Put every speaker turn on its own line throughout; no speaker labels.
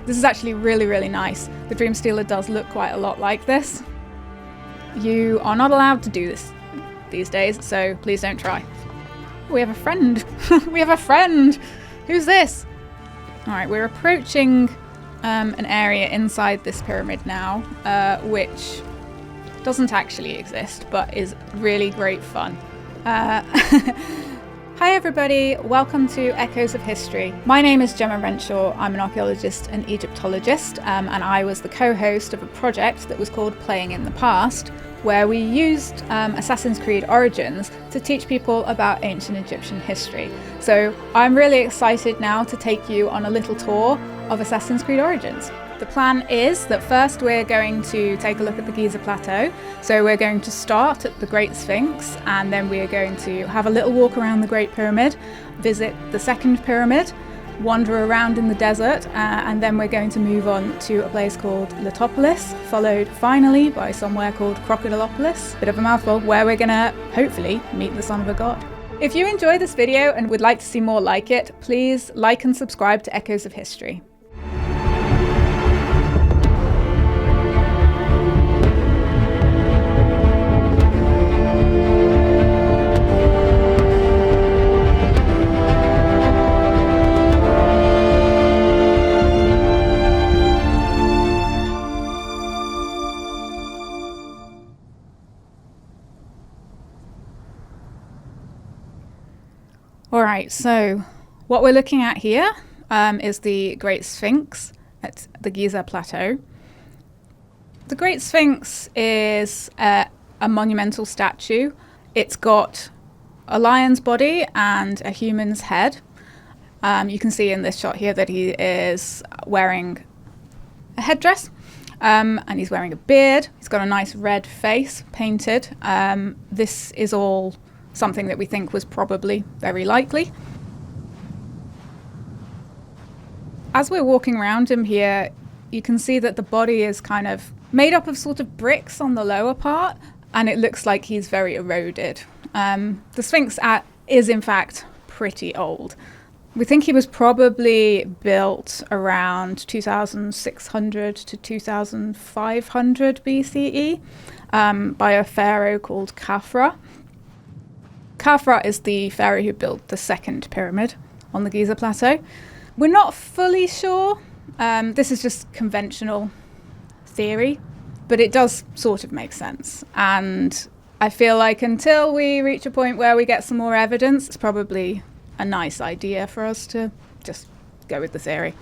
This is actually really, really nice. The Dream Stealer does look quite a lot like this. You are not allowed to do this these days, so please don't try. We have a friend. We have a friend. Who's this? All right, we're approaching an area inside this pyramid now, which doesn't actually exist, but is really great fun. Hi everybody, welcome to Echoes of History. My name is Gemma Renshaw. I'm an archaeologist and Egyptologist, and I was the co-host of a project that was called Playing in the Past, where we used Assassin's Creed Origins to teach people about ancient Egyptian history. So I'm really excited now to take you on a little tour of Assassin's Creed Origins. The plan is that first we're going to take a look at the Giza Plateau. So we're going to start at the Great Sphinx, and then we are going to have a little walk around the Great Pyramid, visit the second pyramid, wander around in the desert, and then we're going to move on to a place called Letopolis, followed finally by somewhere called Krokodilopolis, bit of a mouthful, where we're gonna hopefully meet the son of a god. If you enjoy this video and would like to see more like it, please like and subscribe to Echoes of History. Alright, so what we're looking at here is the Great Sphinx at the Giza Plateau. The Great Sphinx is a monumental statue. It's got a lion's body and a human's head. You can see in this shot here that he is wearing a headdress and he's wearing a beard. He's got a nice red face painted. This is all something that we think was probably very likely. As we're walking around him here, you can see that the body is kind of made up of sort of bricks on the lower part, and it looks like he's very eroded. The Sphinx is in fact pretty old. We think he was probably built around 2600 to 2500 BCE by a pharaoh called Khafra. Khafra is the pharaoh who built the second pyramid on the Giza Plateau. We're not fully sure. This is just conventional theory, but it does sort of make sense. And I feel like until we reach a point where we get some more evidence, it's probably a nice idea for us to just go with the theory.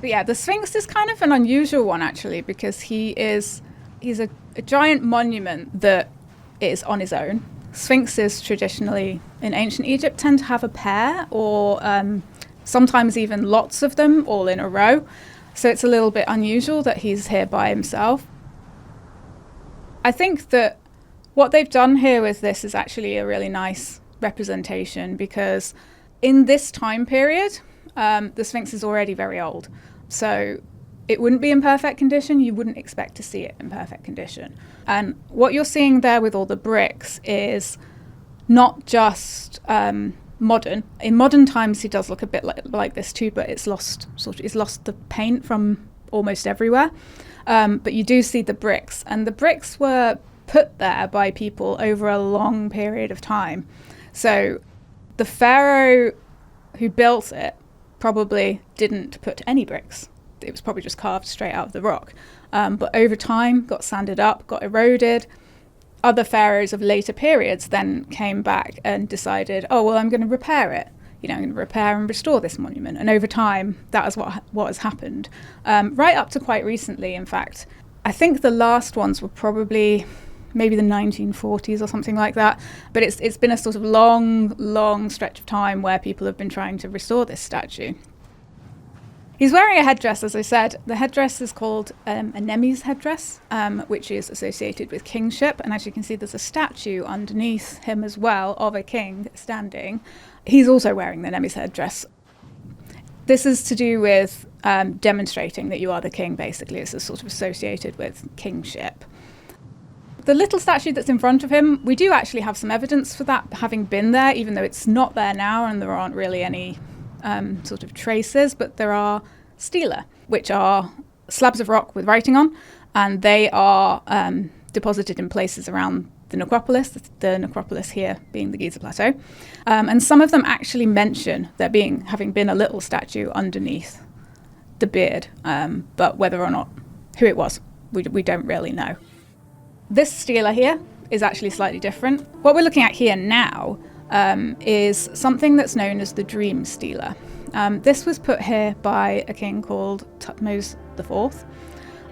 But yeah, the Sphinx is kind of an unusual one actually, because he's a giant monument that is on his own. Sphinxes traditionally in ancient Egypt tend to have a pair or sometimes even lots of them all in a row. So it's a little bit unusual that he's here by himself. I think that what they've done here with this is actually a really nice representation, because in this time period, the Sphinx is already very old. So it wouldn't be in perfect condition. You wouldn't expect to see it in perfect condition. And what you're seeing there with all the bricks is not just modern. In modern times, he does look a bit like this too, but it's lost the paint from almost everywhere. But you do see the bricks, and the bricks were put there by people over a long period of time. So the pharaoh who built it probably didn't put any bricks. It was probably just carved straight out of the rock. But over time, got sanded up, got eroded. Other pharaohs of later periods then came back and decided, oh, well, I'm going to repair it. I'm going to repair and restore this monument. And over time, that is what has happened. Right up to quite recently, in fact. I think the last ones were probably maybe the 1940s or something like that. But it's been a sort of long stretch of time where people have been trying to restore this statue. He's wearing a headdress, as I said. The headdress is called a Nemes headdress, which is associated with kingship. And as you can see, there's a statue underneath him as well of a king standing. He's also wearing the Nemes headdress. This is to do with demonstrating that you are the king, basically. It's sort of associated with kingship. The little statue that's in front of him, we do actually have some evidence for that having been there, even though it's not there now and there aren't really any sort of traces, but there are stela, which are slabs of rock with writing on, and they are deposited in places around the necropolis here being the Giza Plateau. And some of them actually mention there having been a little statue underneath the beard, but whether or not who it was, we don't really know. This stela here is actually slightly different. What we're looking at here now is something that's known as the Dream Stela. This was put here by a king called Thutmose IV,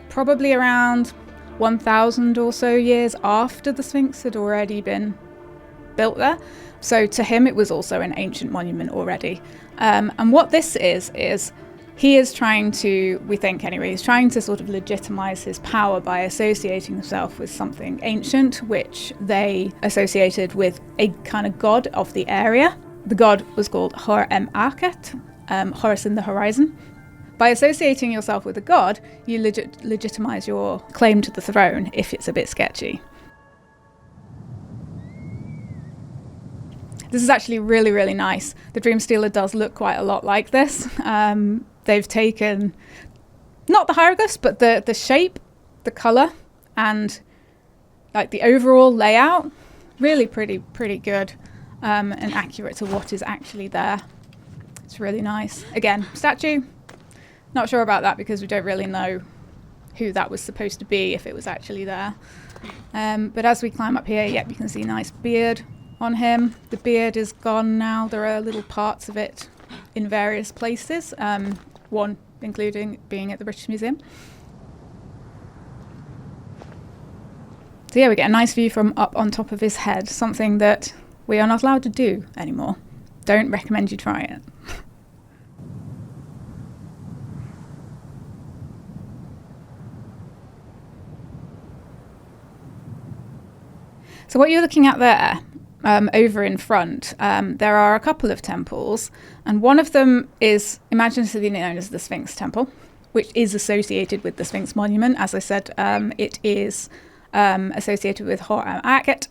probably around 1,000 or so years after the Sphinx had already been built there. So to him it was also an ancient monument already. And what this is he is trying to, we think anyway, he's trying to sort of legitimize his power by associating himself with something ancient, which they associated with a kind of god of the area. The god was called Hor-em-Akhet, Horus in the horizon. By associating yourself with a god, you legitimize your claim to the throne if it's a bit sketchy. This is actually really, really nice. The Dream Stela does look quite a lot like this. They've taken, not the hieroglyphs, but the shape, the colour, and like the overall layout, really pretty good and accurate to what is actually there. It's really nice. Again, statue, not sure about that because we don't really know who that was supposed to be, if it was actually there. But as we climb up here, yep, you can see nice beard on him. The beard is gone now. There are little parts of it in various places, one including being at the British Museum. So yeah, we get a nice view from up on top of his head, something that we are not allowed to do anymore. Don't recommend you try it. So what you're looking at there, over in front, there are a couple of temples, and one of them is imaginatively known as the Sphinx Temple, which is associated with the Sphinx Monument. As I said, it is associated with Hor-em-Akhet,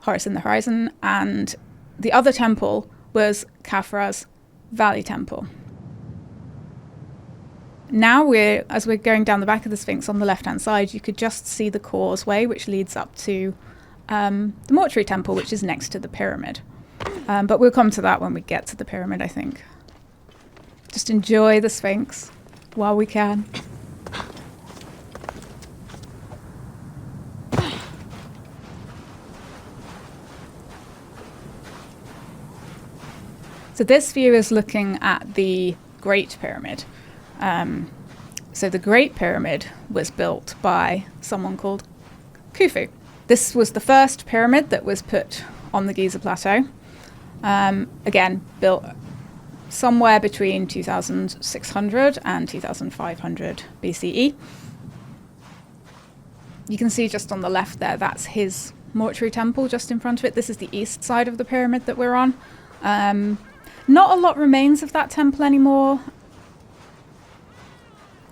Horus in the horizon, and the other temple was Khafra's Valley Temple. Now as we're going down the back of the Sphinx on the left-hand side, you could just see the causeway which leads up to the mortuary temple, which is next to the pyramid. But we'll come to that when we get to the pyramid, I think. Just enjoy the Sphinx while we can. So this view is looking at the Great Pyramid. So the Great Pyramid was built by someone called Khufu. This was the first pyramid that was put on the Giza Plateau. Again, built somewhere between 2600 and 2500 BCE. You can see just on the left there, that's his mortuary temple just in front of it. This is the east side of the pyramid that we're on. Not a lot remains of that temple anymore.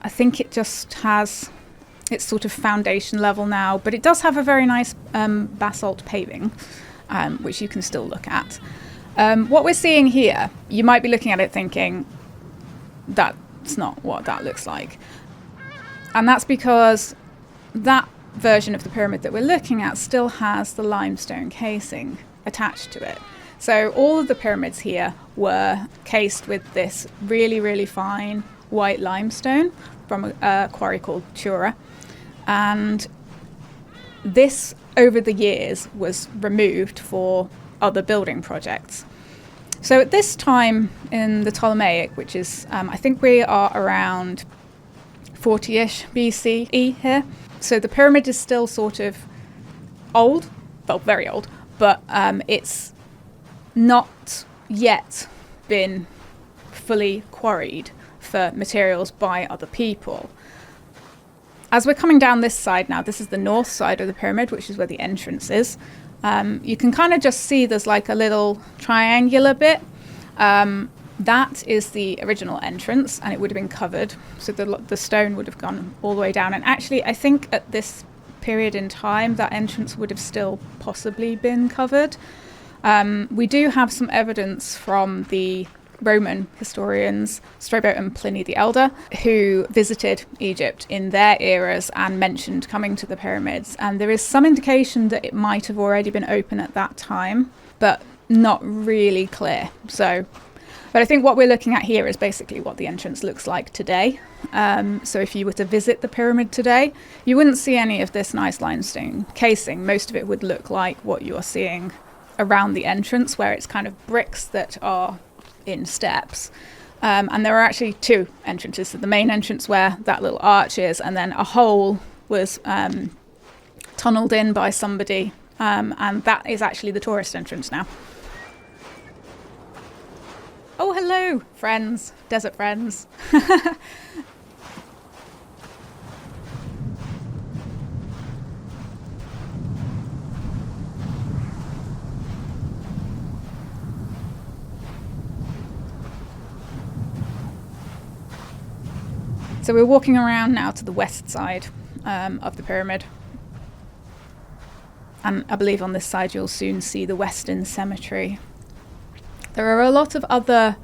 I think it just has its sort of foundation level now, but it does have a very nice basalt paving, which you can still look at. What we're seeing here, you might be looking at it thinking, that's not what that looks like. And that's because that version of the pyramid that we're looking at still has the limestone casing attached to it. So all of the pyramids here were cased with this really, really fine white limestone from a quarry called Tura. And this, over the years, was removed for other building projects. So at this time in the Ptolemaic, which is, I think we are around 40-ish BCE here. So the pyramid is still sort of old, well, very old, but it's not yet been fully quarried for materials by other people. As we're coming down this side now, this is the north side of the pyramid, which is where the entrance is. You can kind of just see there's like a little triangular bit. That is the original entrance, and it would have been covered. So the stone would have gone all the way down. And actually, I think at this period in time, that entrance would have still possibly been covered. We do have some evidence from the Roman historians, Strabo and Pliny the Elder, who visited Egypt in their eras and mentioned coming to the pyramids. And there is some indication that it might have already been open at that time, but not really clear. But I think what we're looking at here is basically what the entrance looks like today. So if you were to visit the pyramid today, you wouldn't see any of this nice limestone casing. Most of it would look like what you're seeing around the entrance, where it's kind of bricks that are in steps. And there are actually two entrances. So the main entrance where that little arch is, and then a hole was tunneled in by somebody. And that is actually the tourist entrance now. Oh, hello, friends, desert friends. So we're walking around now to the west side of the pyramid. And I believe on this side you'll soon see the Western Cemetery. There are a lot of other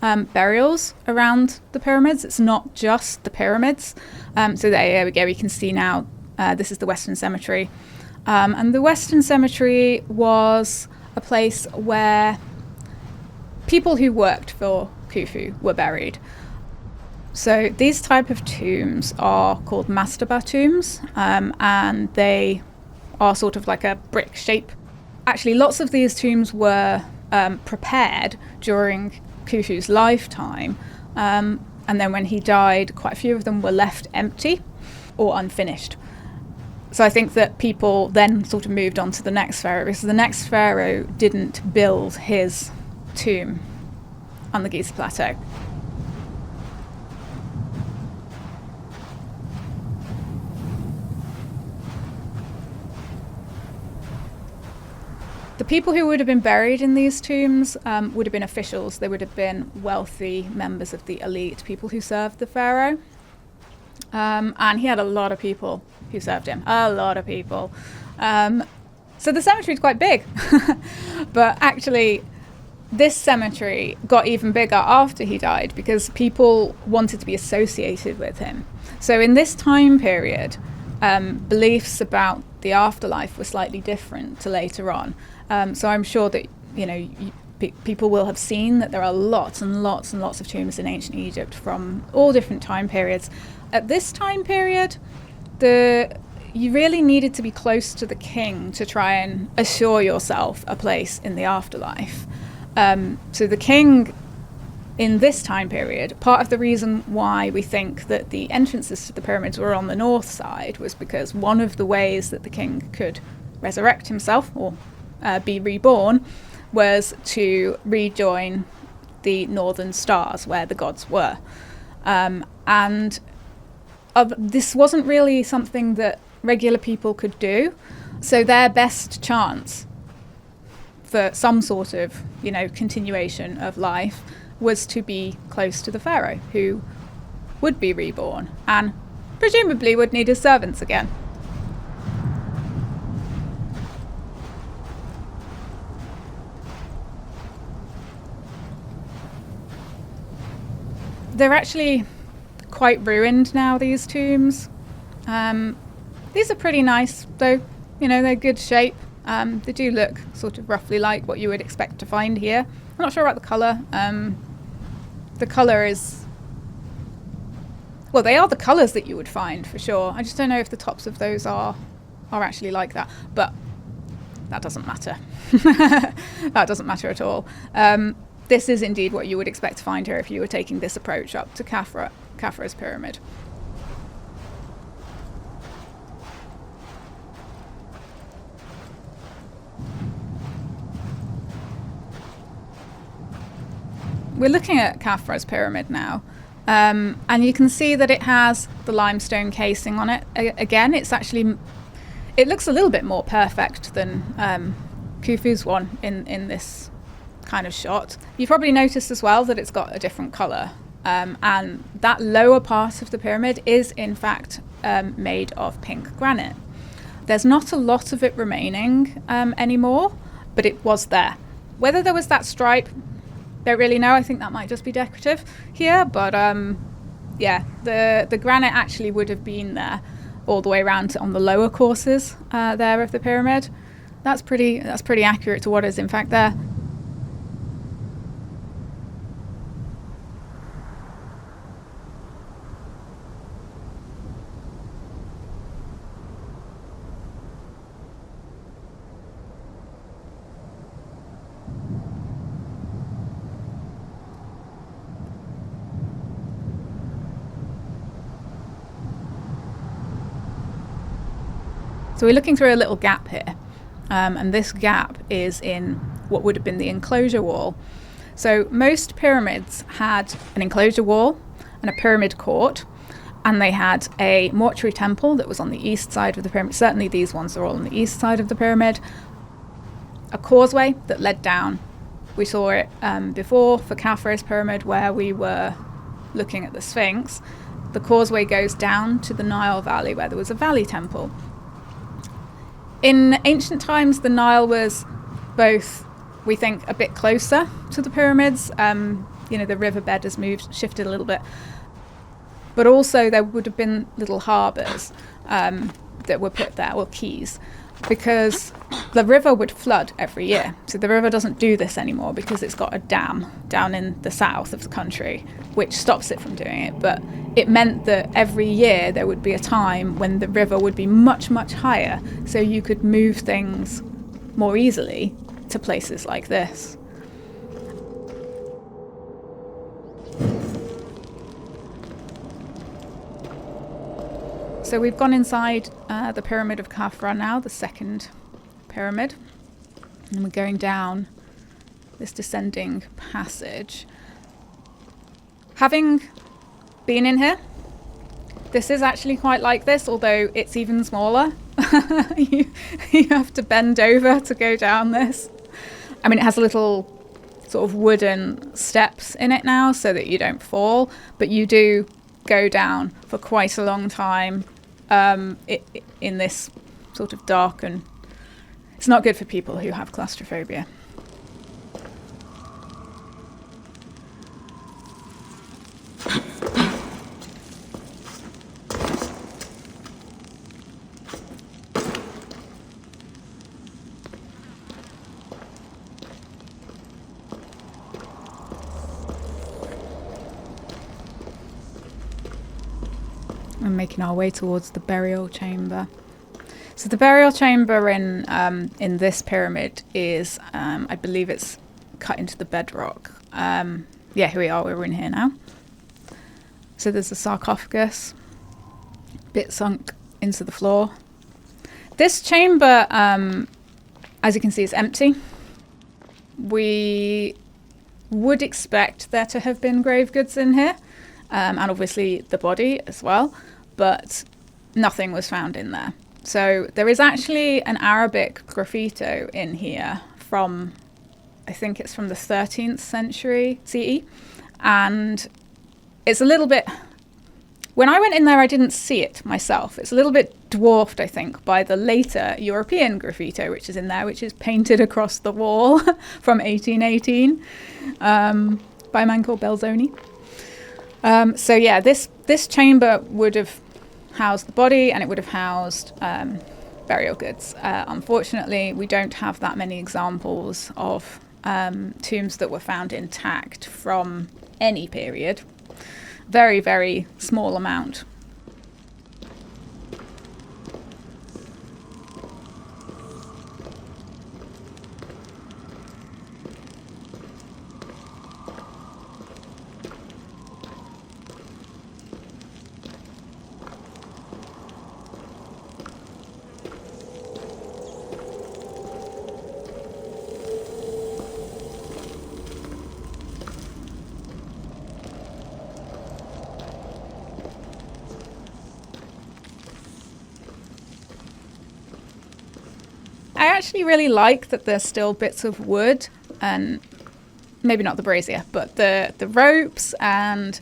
burials around the pyramids. It's not just the pyramids. So there we go. We can see now this is the Western Cemetery. And the Western Cemetery was a place where people who worked for Khufu were buried. So these type of tombs are called mastaba tombs, and they are sort of like a brick shape. Actually, lots of these tombs were prepared during Khufu's lifetime, and then when he died, quite a few of them were left empty or unfinished. So I think that people then sort of moved on to the next pharaoh, because the next pharaoh didn't build his tomb on the Giza Plateau. The people who would have been buried in these tombs would have been officials. They would have been wealthy members of the elite, people who served the pharaoh. And he had a lot of people who served him, a lot of people. So the cemetery is quite big. But actually, this cemetery got even bigger after he died because people wanted to be associated with him. So in this time period, beliefs about the afterlife were slightly different to later on. So I'm sure that, people will have seen that there are lots and lots and lots of tombs in ancient Egypt from all different time periods. At this time period, you really needed to be close to the king to try and assure yourself a place in the afterlife. So the king in this time period, part of the reason why we think that the entrances to the pyramids were on the north side was because one of the ways that the king could resurrect himself or be reborn was to rejoin the northern stars where the gods were. And this wasn't really something that regular people could do. So their best chance for some sort of, continuation of life was to be close to the pharaoh, who would be reborn and presumably would need his servants again. They're actually quite ruined now, these tombs. These are pretty nice, though. They're good shape. They do look sort of roughly like what you would expect to find here. I'm not sure about the colour. The colour is... Well, they are the colours that you would find, for sure. I just don't know if the tops of those are actually like that. But that doesn't matter. That doesn't matter at all. This is indeed what you would expect to find here if you were taking this approach up to Khafra's pyramid. We're looking at Khafra's pyramid now, and you can see that it has the limestone casing on it. Again, it looks a little bit more perfect than Khufu's one in this kind of shot. You've probably noticed as well that it's got a different colour, and that lower part of the pyramid is in fact made of pink granite. There's not a lot of it remaining anymore, but it was there. Whether there was that stripe, don't really know. I think that might just be decorative here, but yeah, the granite actually would have been there all the way around on the lower courses there of the pyramid. That's pretty accurate to what is in fact there. So we're looking through a little gap here, and this gap is in what would have been the enclosure wall. So most pyramids had an enclosure wall and a pyramid court, and they had a mortuary temple that was on the east side of the pyramid. Certainly these ones are all on the east side of the pyramid. A causeway that led down. We saw it before for Khafre's pyramid where we were looking at the Sphinx. The causeway goes down to the Nile Valley where there was a valley temple. In ancient times, the Nile was both, we think, a bit closer to the pyramids. The riverbed has shifted a little bit. But also there would have been little harbours that were put there, or quays, because the river would flood every year. So the river doesn't do this anymore because it's got a dam down in the south of the country, which stops it from doing it. But it meant that every year there would be a time when the river would be much, much higher, so you could move things more easily to places like this. So we've gone inside the Pyramid of Khafre now, the second pyramid, and we're going down this descending passage. Having been in here, this is actually quite like this, although it's even smaller. you have to bend over to go down this. I mean, it has little sort of wooden steps in it now so that you don't fall, but you do go down for quite a long time in this sort of dark, and it's not good for people who have claustrophobia. We're making our way towards the burial chamber. So the burial chamber in this pyramid is, I believe it's cut into the bedrock. Here we are, we're in here now. So there's a sarcophagus, bit sunk into the floor. This chamber, as you can see, is empty. We would expect there to have been grave goods in here, and obviously the body as well, but nothing was found in there. So there is actually an Arabic graffito in here from, I think it's from the 13th century CE, and it's a little bit, when I went in there I didn't see it myself. It's a little bit dwarfed, I think, by the later European graffito which is in there, which is painted across the wall from 1818 by a man called Belzoni. This chamber would have housed the body, and it would have housed burial goods. Unfortunately, we don't have that many examples of tombs that were found intact from any period. Very, very small amount. I actually really like that there's still bits of wood, and maybe not the brazier, but the ropes and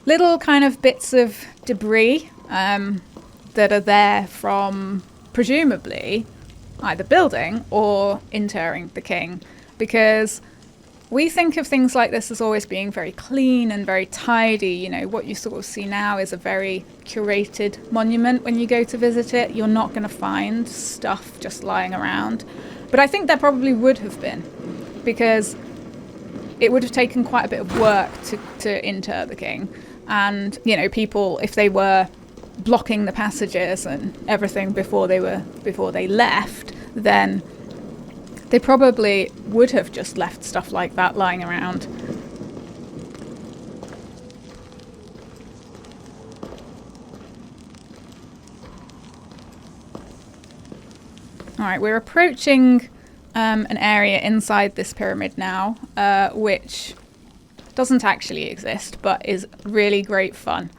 little kind of bits of debris that are there from presumably either building or interring the king, because we think of things like this as always being very clean and very tidy. You know, what you sort of see now is a very curated monument. When you go to visit it, you're not going to find stuff just lying around. But I think there probably would have been, because it would have taken quite a bit of work to inter the king. And, you know, people, if they were blocking the passages and everything before they left, then they probably would have just left stuff like that lying around. All right, we're approaching an area inside this pyramid now, which doesn't actually exist, but is really great fun.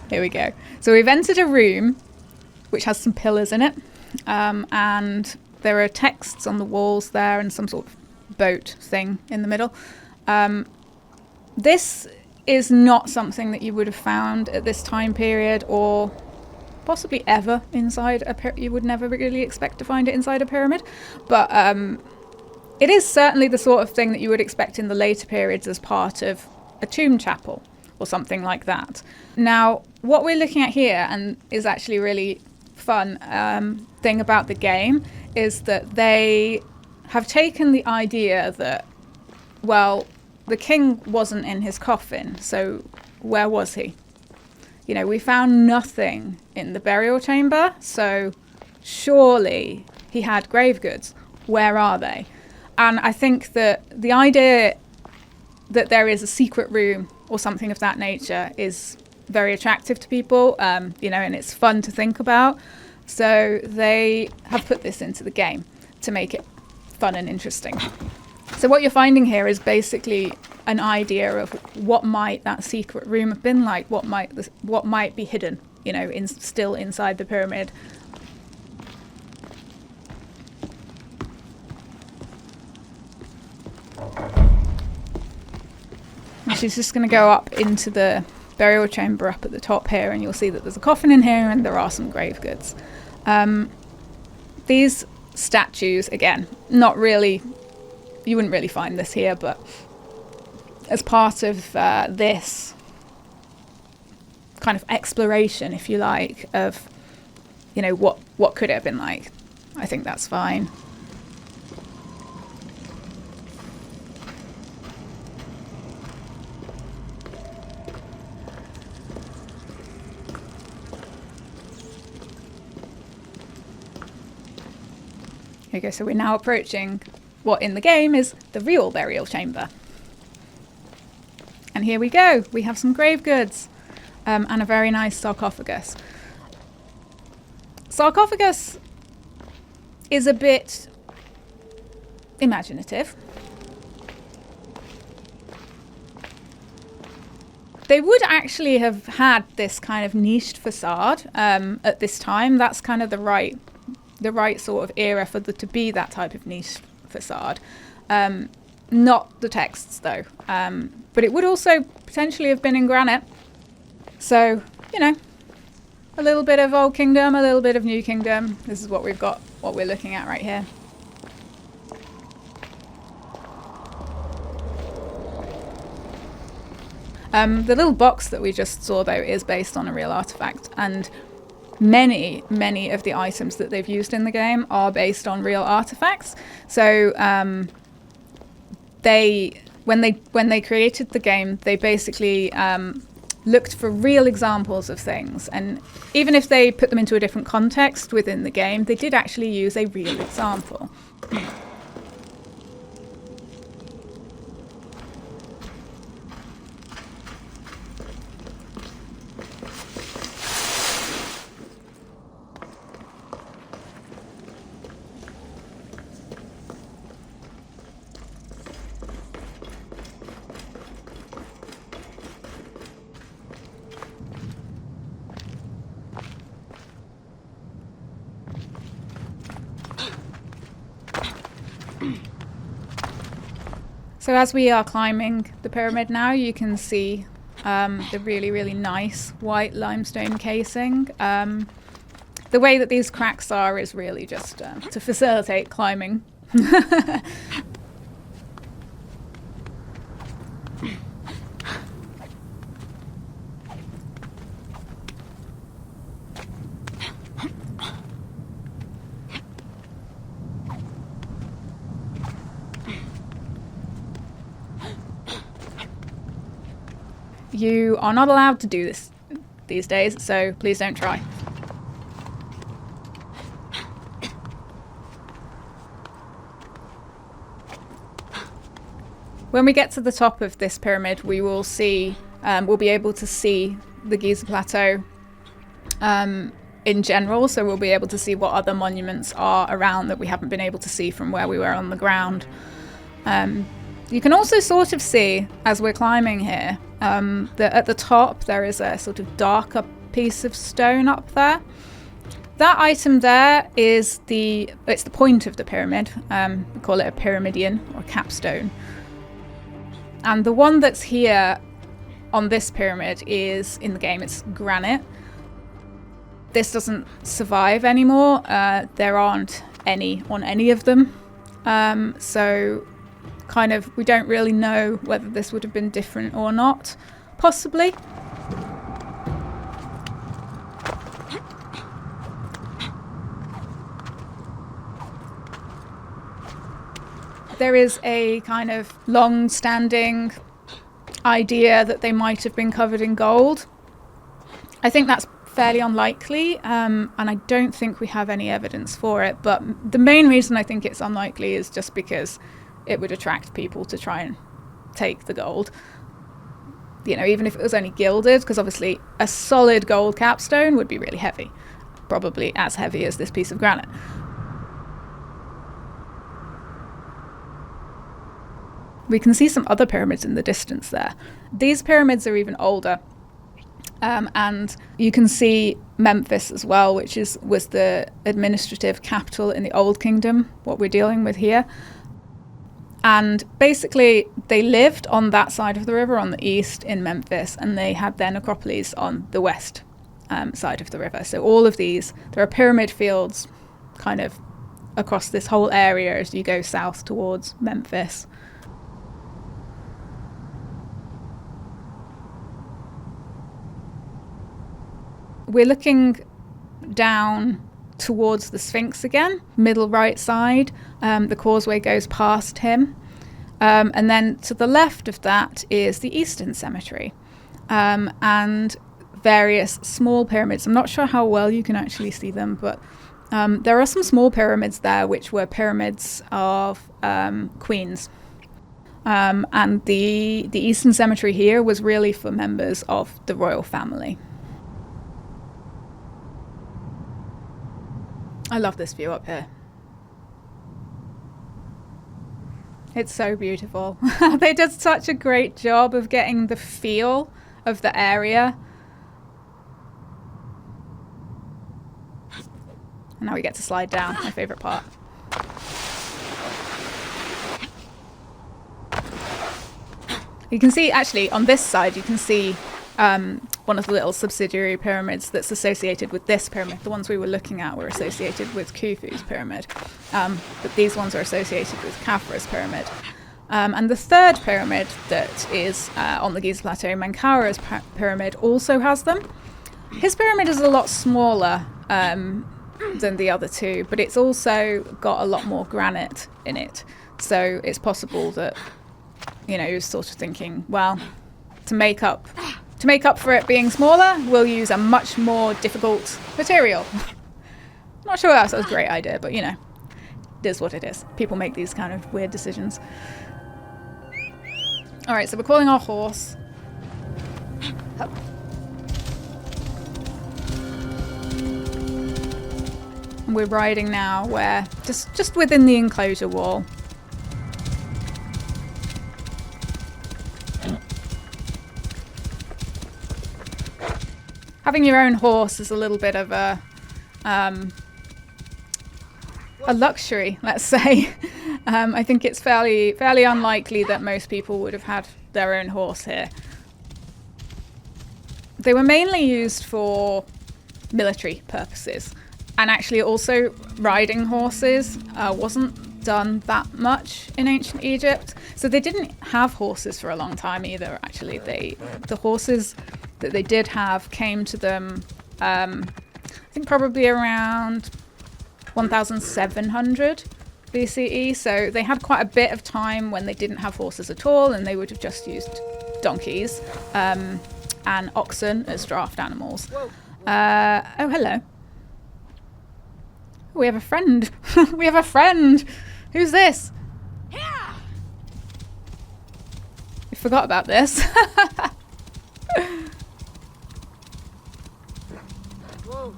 Here we go. So we've entered a room which has some pillars in it, and there are texts on the walls there and some sort of boat thing in the middle. This is not something that you would have found at this time period, or possibly ever inside you would never really expect to find it inside a pyramid, but it is certainly the sort of thing that you would expect in the later periods as part of a tomb chapel or something like that. Now, what we're looking at here, and is actually really fun thing about the game, is that they have taken the idea that, well, the king wasn't in his coffin, so where was he? You know, we found nothing in the burial chamber, so surely he had grave goods. Where are they? And I think that the idea that there is a secret room or something of that nature is very attractive to people, you know, and it's fun to think about. So they have put this into the game to make it fun and interesting. So what you're finding here is basically an idea of what might that secret room have been like, what might be hidden, you know, still inside the pyramid. And she's just going to go up into the burial chamber up at the top here, and you'll see that there's a coffin in here and there are some grave goods. These statues, again, not really, you wouldn't really find this here, but as part of this kind of exploration, if you like, of, you know, what could it have been like, I think that's fine. Okay, so we're now approaching what in the game is the real burial chamber. And here we go. We have some grave goods and a very nice sarcophagus. Sarcophagus is a bit imaginative. They would actually have had this kind of niched facade at this time. That's kind of the right sort of era for there to be that type of niche facade. Not the texts though, but it would also potentially have been in granite. So, you know, a little bit of Old Kingdom, a little bit of New Kingdom. This is what we've got, what we're looking at right here. The little box that we just saw though is based on a real artifact, and many of the items that they've used in the game are based on real artifacts. So when they created the game, they basically looked for real examples of things, and even if they put them into a different context within the game, they did actually use a real example. So as we are climbing the pyramid now, you can see the really nice white limestone casing. The way that these cracks are is really just to facilitate climbing. You are not allowed to do this these days, so please don't try. When we get to the top of this pyramid, we will see, we'll be able to see the Giza Plateau in general, so we'll be able to see what other monuments are around that we haven't been able to see from where we were on the ground. You can also sort of see, as we're climbing here, that at the top there is a sort of darker piece of stone up there. That item there is it's the point of the pyramid. We call it a pyramidion or capstone. And the one that's here on this pyramid is, in the game, it's granite. This doesn't survive anymore. There aren't any on any of them. So kind of, we don't really know whether this would have been different or not. Possibly. There is a kind of long-standing idea that they might have been covered in gold. I think that's fairly unlikely, and I don't think we have any evidence for it, but the main reason I think it's unlikely is just because it would attract people to try and take the gold. You know, even if it was only gilded, because obviously a solid gold capstone would be really heavy, probably as heavy as this piece of granite. We can see some other pyramids in the distance there. These pyramids are even older. And you can see Memphis as well, which was the administrative capital in the Old Kingdom, what we're dealing with here. And basically, they lived on that side of the river, on the east in Memphis, and they had their necropolis on the west side of the river. So all of these, there are pyramid fields kind of across this whole area as you go south towards Memphis. We're looking down towards the Sphinx again, middle right side. The causeway goes past him. And then to the left of that is the Eastern Cemetery and various small pyramids. I'm not sure how well you can actually see them, but there are some small pyramids there which were pyramids of queens. And the Eastern Cemetery here was really for members of the royal family. I love this view up here. It's so beautiful. They did such a great job of getting the feel of the area. And now we get to slide down, my favourite part. You can see, actually, on this side, you can see one of the little subsidiary pyramids that's associated with this pyramid. The ones we were looking at were associated with Khufu's pyramid, but these ones are associated with Khafra's pyramid. And the third pyramid that is on the Giza Plateau, Menkaura's pyramid, also has them. His pyramid is a lot smaller than the other two, but it's also got a lot more granite in it. So it's possible that, you know, he was sort of thinking, well, to make up for it being smaller, we'll use a much more difficult material. Not sure that's a great idea, but you know, it is what it is. People make these kind of weird decisions. All right, so we're calling our horse. Hup. And we're riding now. We're just within the enclosure wall. Having your own horse is a little bit of a luxury, let's say. I think it's fairly unlikely that most people would have had their own horse here. They were mainly used for military purposes. And actually also riding horses wasn't done that much in ancient Egypt. So they didn't have horses for a long time either, actually. The horses that they did have came to them, I think probably around 1700 BCE. So they had quite a bit of time when they didn't have horses at all, and they would have just used donkeys and oxen as draft animals. Oh, hello. We have a friend. We have a friend. Who's this? We forgot about this.
Whoa.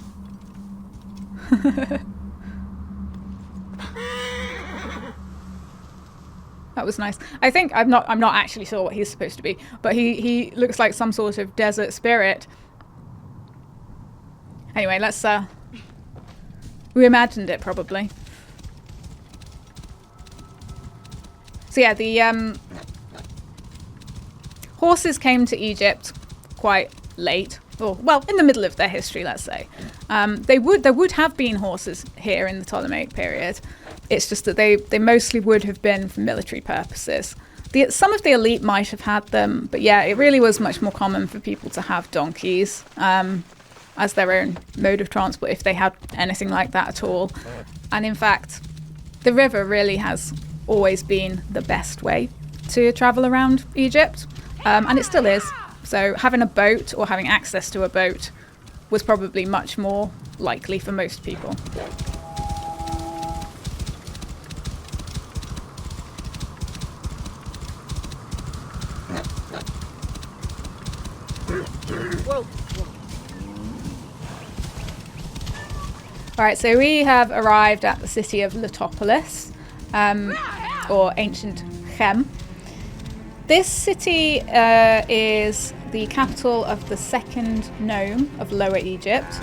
That was nice. I think I'm not actually sure what he's supposed to be, but he looks like some sort of desert spirit. Anyway, let's we imagined it probably. So yeah, the horses came to Egypt quite late, or well, in the middle of their history, let's say. There would have been horses here in the Ptolemaic period. It's just that they mostly would have been for military purposes. Some of the elite might have had them, but yeah, it really was much more common for people to have donkeys as their own mode of transport, if they had anything like that at all. And in fact, the river really has always been the best way to travel around Egypt, and it still is. So having a boat or having access to a boat was probably much more likely for most people.
Whoa.
All right, so we have arrived at the city of Letopolis, or ancient Chem. This city is the capital of the second nome of Lower Egypt.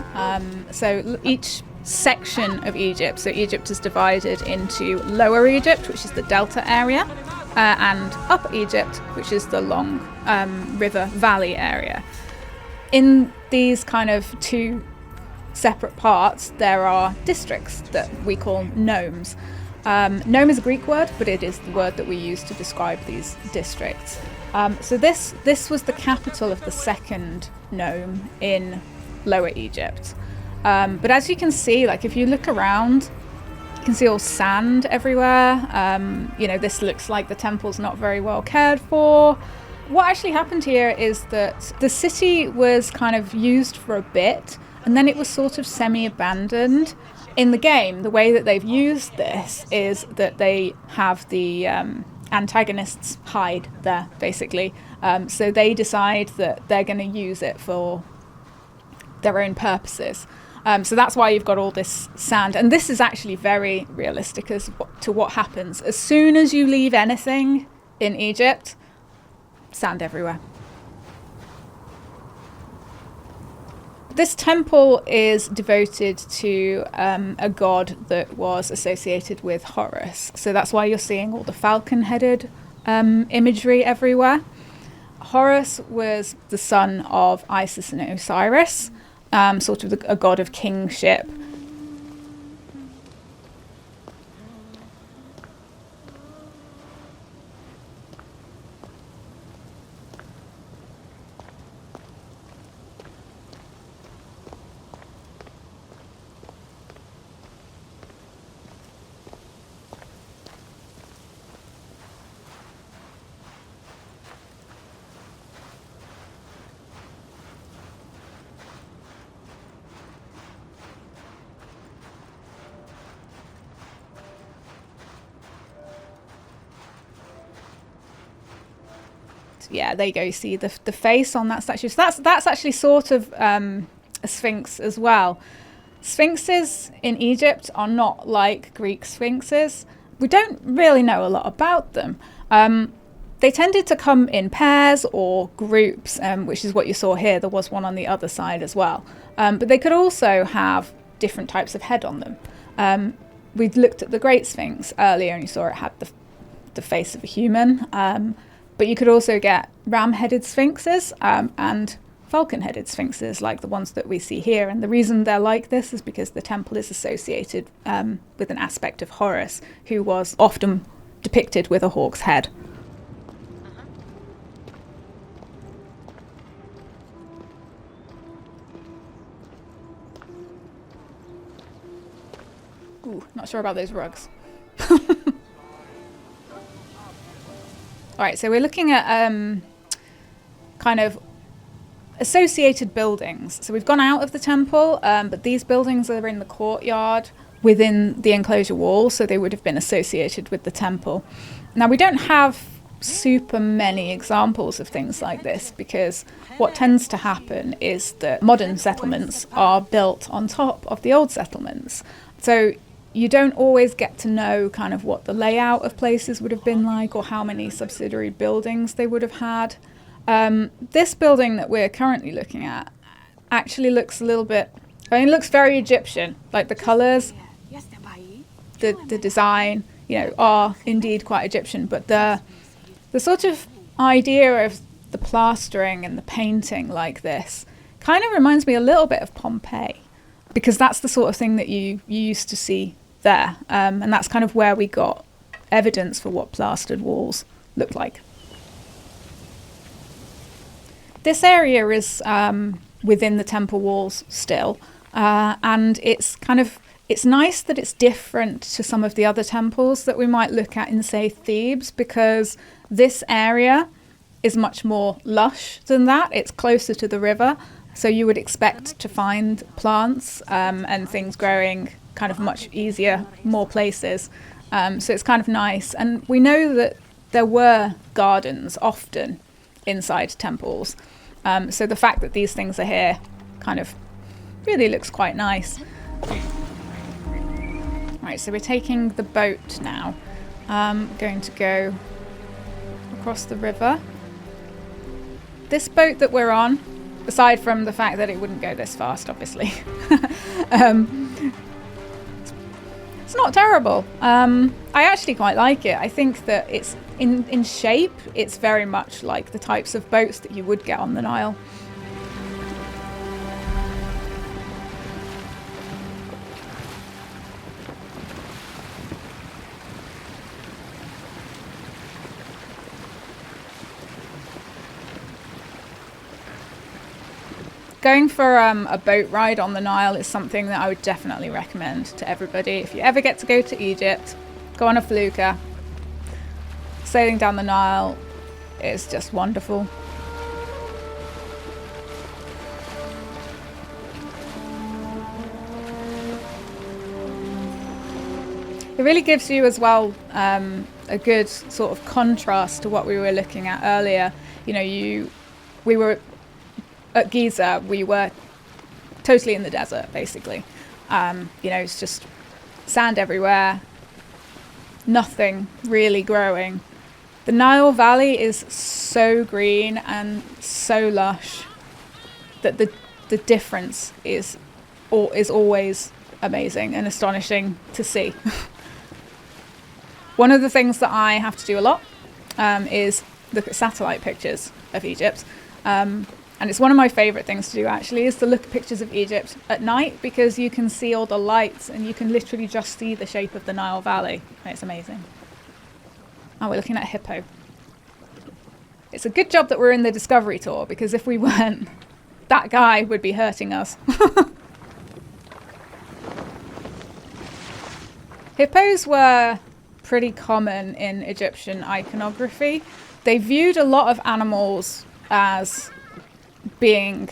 So each section of Egypt, so Egypt is divided into Lower Egypt, which is the delta area, and Upper Egypt, which is the long river valley area. In these kind of two separate parts, there are districts that we call nomes. Nome is a Greek word, but it is the word that we use to describe these districts. So this was the capital of the second nome in Lower Egypt. But as you can see, like if you look around, you can see all sand everywhere. This looks like the temple's not very well cared for. What actually happened here is that the city was kind of used for a bit, and then it was sort of semi-abandoned. In the game, the way that they've used this is that they have the antagonists hide there, basically. So they decide that they're going to use it for their own purposes. So that's why you've got all this sand. And this is actually very realistic as to what happens. As soon as you leave anything in Egypt, sand everywhere. This temple is devoted to a god that was associated with Horus. So that's why you're seeing all the falcon-headed imagery everywhere. Horus was the son of Isis and Osiris, sort of a god of kingship. Yeah, there you go. You see the face on that statue. So that's actually sort of a sphinx as well. Sphinxes in Egypt are not like Greek sphinxes. We don't really know a lot about them. They tended to come in pairs or groups, which is what you saw here. There was one on the other side as well. But they could also have different types of head on them. We looked at the Great Sphinx earlier and you saw it had the face of a human. But you could also get ram-headed sphinxes and falcon-headed sphinxes like the ones that we see here. And the reason they're like this is because the temple is associated with an aspect of Horus, who was often depicted with a hawk's head. Ooh, not sure about those rugs. Alright, so we're looking at kind of associated buildings. So we've gone out of the temple, but these buildings are in the courtyard within the enclosure wall, so they would have been associated with the temple. Now, we don't have super many examples of things like this, because what tends to happen is that modern settlements are built on top of the old settlements. So you don't always get to know kind of what the layout of places would have been like, or how many subsidiary buildings they would have had. This building that we're currently looking at actually looks a little bit, I mean, it looks very Egyptian. Like the colours, the design, you know, are indeed quite Egyptian, but the sort of idea of the plastering and the painting like this kind of reminds me a little bit of Pompeii, because that's the sort of thing that you used to see there. And that's kind of where we got evidence for what plastered walls look like. This area is within the temple walls still, and it's nice that it's different to some of the other temples that we might look at in, say, Thebes, because this area is much more lush than that. It's closer to the river, so you would expect to find plants and things growing kind of much easier, more places. So it's kind of nice. And we know that there were gardens often inside temples. So the fact that these things are here kind of really looks quite nice. Right, so we're taking the boat now. Going to go across the river. This boat that we're on, aside from the fact that it wouldn't go this fast, obviously, it's not terrible. I actually quite like it. I think that it's in shape, it's very much like the types of boats that you would get on the Nile. Going for a boat ride on the Nile is something that I would definitely recommend to everybody. If you ever get to go to Egypt, go on a fluka. Sailing down the Nile is just wonderful. It really gives you as well a good sort of contrast to what we were looking at earlier. You know, we were at Giza, we were totally in the desert, basically. You know, it's just sand everywhere, nothing really growing. The Nile Valley is so green and so lush that the difference is always amazing and astonishing to see. One of the things that I have to do a lot is look at satellite pictures of Egypt. And it's one of my favourite things to do, actually, is to look at pictures of Egypt at night, because you can see all the lights and you can literally just see the shape of the Nile Valley. It's amazing. Oh, we're looking at a hippo. It's a good job that we're in the Discovery Tour, because if we weren't, that guy would be hurting us. Hippos were pretty common in Egyptian iconography. They viewed a lot of animals as being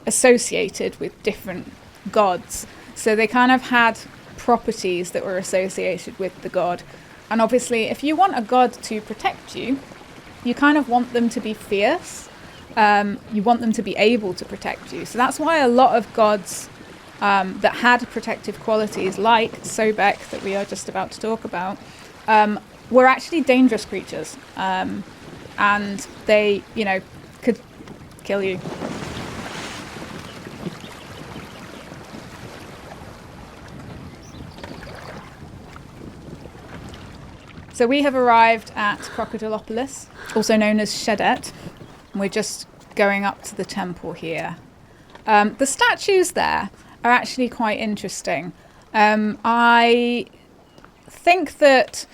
associated with different gods. So they kind of had properties that were associated with the god. And obviously, if you want a god to protect you, you kind of want them to be fierce. You want them to be able to protect you. So that's why a lot of gods that had protective qualities, like Sobek, that we are just about to talk about, were actually dangerous creatures. And they, you know, could kill you. So we have arrived at Krokodilopolis, also known as Shedet. We're just going up to the temple here. The statues there are actually quite interesting. I think that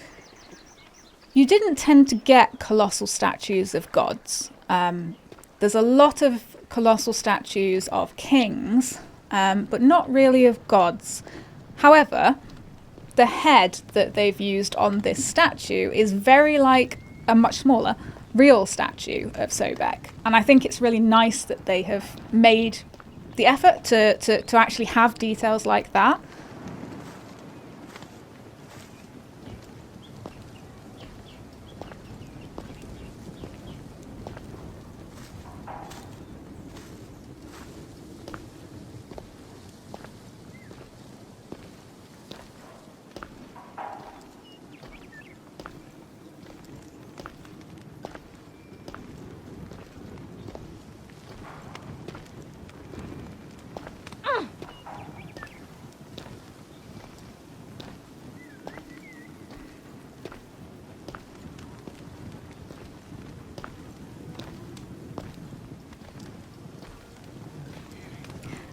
you didn't tend to get colossal statues of gods. There's a lot of colossal statues of kings, but not really of gods. However, the head that they've used on this statue is very like a much smaller real statue of Sobek. And I think it's really nice that they have made the effort to actually have details like that.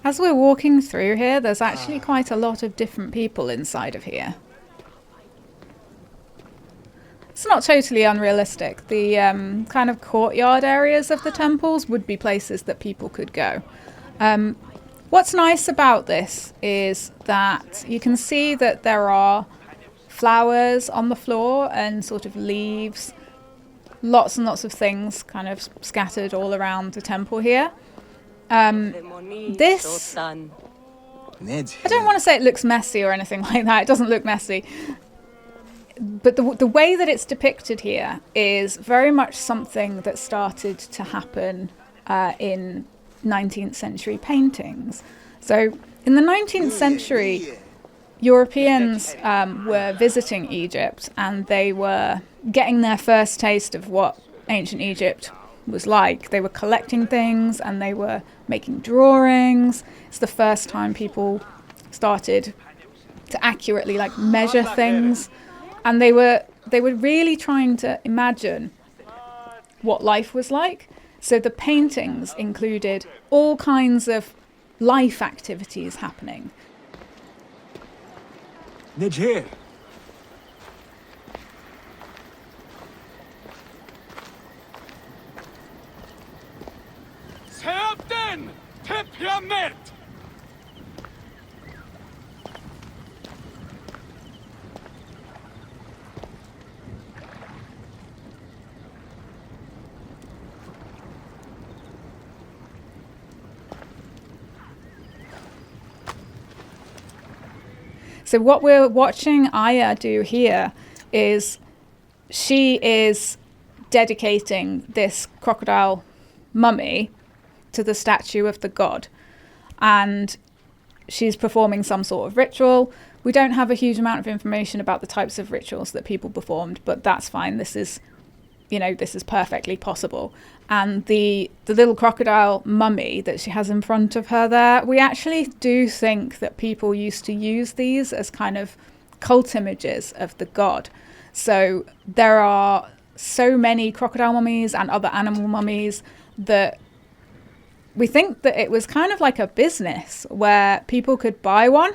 As we're walking through here, there's actually quite a lot of different people inside of here. It's not totally unrealistic. The kind of courtyard areas of the temples would be places that people could go. What's nice about this is that you can see that there are flowers on the floor and sort of leaves, lots and lots of things kind of scattered all around the temple here. This, I don't want to say it looks messy or anything like that. It doesn't look messy. But the way that it's depicted here is very much something that started to happen in 19th century paintings. So in the 19th century, Europeans were visiting Egypt, and they were getting their first taste of what ancient Egypt was like. They were collecting things and they were making drawings. It's the first time people started to accurately like measure things, and they were really trying to imagine what life was like. So the paintings included all kinds of life activities happening.
Niger. Septen Pyramid.
So what we're watching Aya do here is she is dedicating this crocodile mummy to the statue of the god, and she's performing some sort of ritual. We don't have a huge amount of information about the types of rituals that people performed, but that's fine. This is perfectly possible. And the little crocodile mummy that she has in front of her there, we actually do think that people used to use these as kind of cult images of the god. So there are so many crocodile mummies and other animal mummies that we think that it was kind of like a business where people could buy one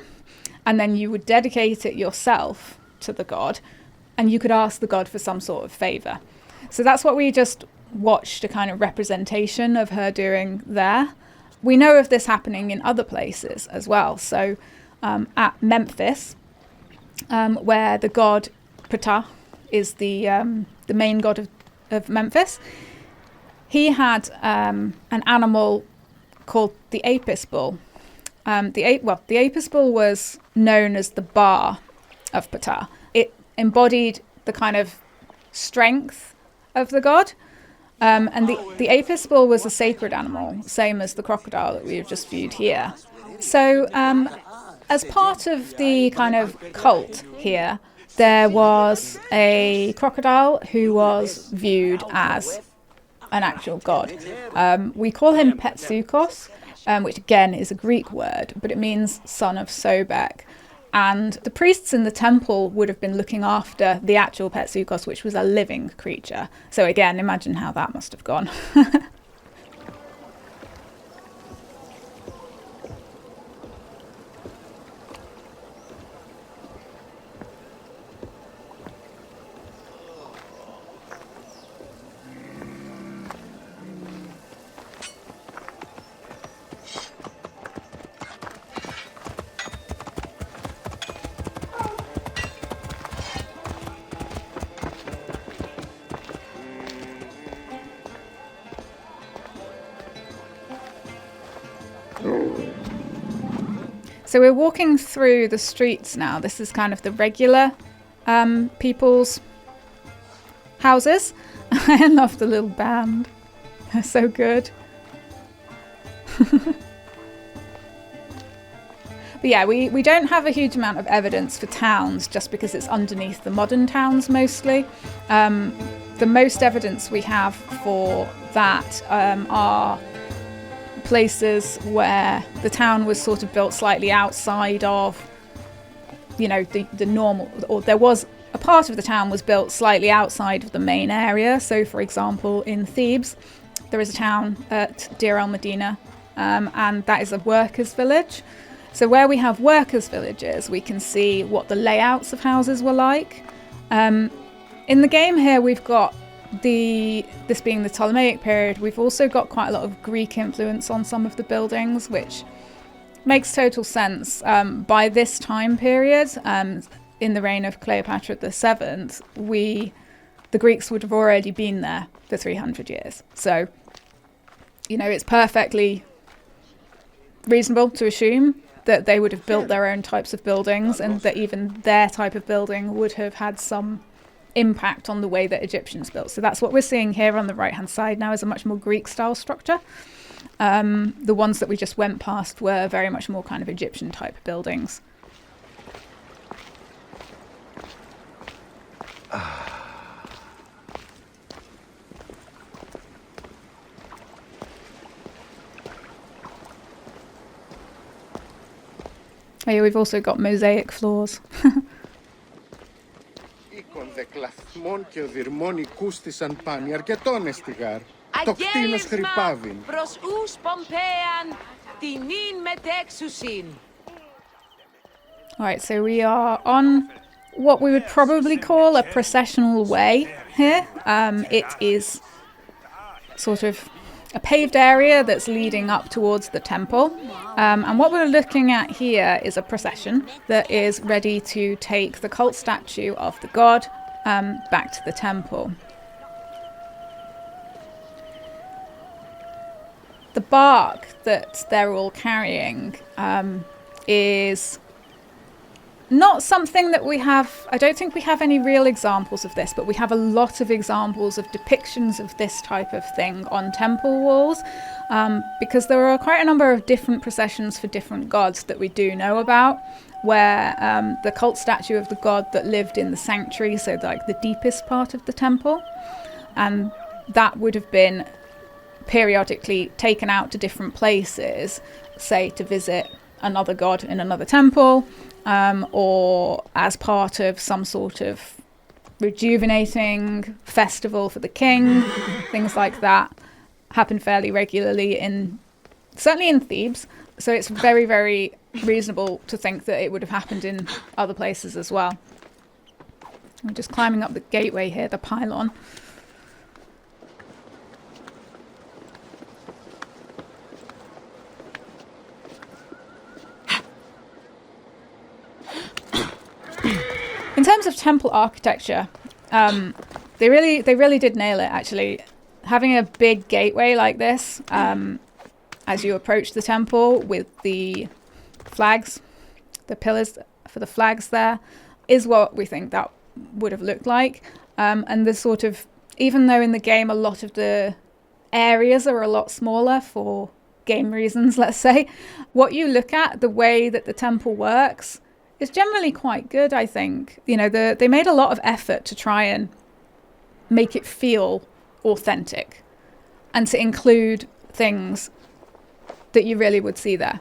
and then you would dedicate it yourself to the god, and you could ask the god for some sort of favor. So that's what we just watched, a kind of representation of her doing there. We know of this happening in other places as well. So at Memphis, where the god Ptah is the main god of Memphis, he had an animal called the apis bull. The apis bull was known as the bar of Ptah. It embodied the kind of strength of the god. And the apis bull was a sacred animal, same as the crocodile that we've just viewed here. So as part of the kind of cult here, there was a crocodile who was viewed as an actual god. We call him Petsukos, which again is a Greek word, but it means son of Sobek. And the priests in the temple would have been looking after the actual Petsukos, which was a living creature. So again, imagine how that must have gone. So we're walking through the streets now. This is kind of the regular people's houses. I love the little band. They're so good. But yeah, we don't have a huge amount of evidence for towns just because it's underneath the modern towns mostly. The most evidence we have for that are places where the town was sort of built slightly outside of, you know, the normal, or there was a part of the town was built slightly outside of the main area. So for example, in Thebes, there is a town at Deir el-Medina, and that is a workers' village. So where we have workers' villages, we can see what the layouts of houses were like. In the game here, we've got this being the Ptolemaic period. We've also got quite a lot of Greek influence on some of the buildings, which makes total sense. By this time period, in the reign of Cleopatra VII, the Greeks would have already been there for 300 years. So, you know, it's perfectly reasonable to assume that they would have built their own types of buildings, and that even their type of building would have had some impact on the way that Egyptians built. So that's what we're seeing here on the right hand side now, is a much more Greek style structure. The ones that we just went past were very much more kind of Egyptian type buildings. Oh yeah, we've also got mosaic floors. Alright, so we are on what we would probably call a processional way here. It is sort of a paved area that's leading up towards the temple. And what we're looking at here is a procession that is ready to take the cult statue of the god back to the temple. The bark that they're all carrying is not something that we have. I don't think we have any real examples of this, but we have a lot of examples of depictions of this type of thing on temple walls, because there are quite a number of different processions for different gods that we do know about, where the cult statue of the god that lived in the sanctuary, so like the deepest part of the temple, and that would have been periodically taken out to different places, say to visit another god in another temple, or as part of some sort of rejuvenating festival for the king. Things like that happen fairly regularly certainly in Thebes. So it's very, very reasonable to think that it would have happened in other places as well. We're just climbing up the gateway here, the pylon. In terms of temple architecture, they really did nail it, actually. Having a big gateway like this, as you approach the temple with the flags, the pillars for the flags there, is what we think that would have looked like. And the sort of, even though in the game a lot of the areas are a lot smaller for game reasons, let's say, what you look at, the way that the temple works, is generally quite good, I think. You know, they made a lot of effort to try and make it feel authentic and to include things that you really would see there.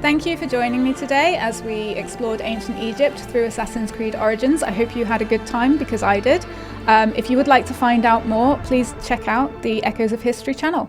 Thank you for joining me today as we explored ancient Egypt through Assassin's Creed Origins. I hope you had a good time, because I did. If you would like to find out more, please check out the Echoes of History channel.